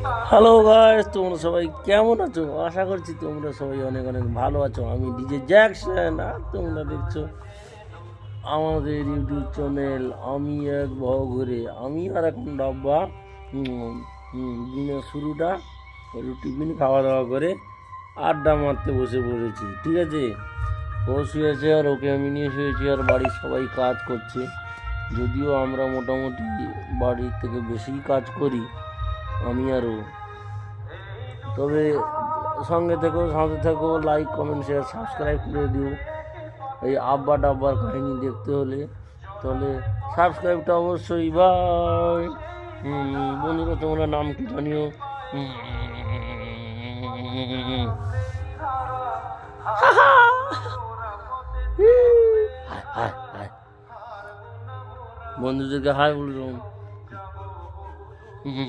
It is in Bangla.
হ্যালো গাইস, তোমরা সবাই কেমন আছো? আশা করছি তোমরা সবাই অনেক অনেক ভালো আছো। আমি ডিজে জ্যাকসন, আর তোমরা দেখছো আমাদের ইউটিউব চ্যানেল আমি এক ঘুরে। আমি আর এখন ডাব্বা দিনের শুরুটা একটু টিফিন খাওয়া দাওয়া করে আড্ডা মারতে বসে পড়েছি। ঠিক আছে, ও শুয়েছে আর ওকে আমি নিয়ে শুয়েছি, আর বাড়ির সবাই কাজ করছে। যদিও আমরা মোটামুটি বাড়ির থেকে বেশি কাজ করি আমি আর ও। তবে সঙ্গে থেকেও সাথে থেকেও লাইক কমেন্ট শেয়ার সাবস্ক্রাইব করে দিও। এই আব্বা ডাব্বার কাহিনী দেখতে হলে তাহলে সাবস্ক্রাইবটা অবশ্যই। বাই বন্ধুরা, তোমরা নাম কি জানিও? বন্ধুদেরকে হাই বলুন।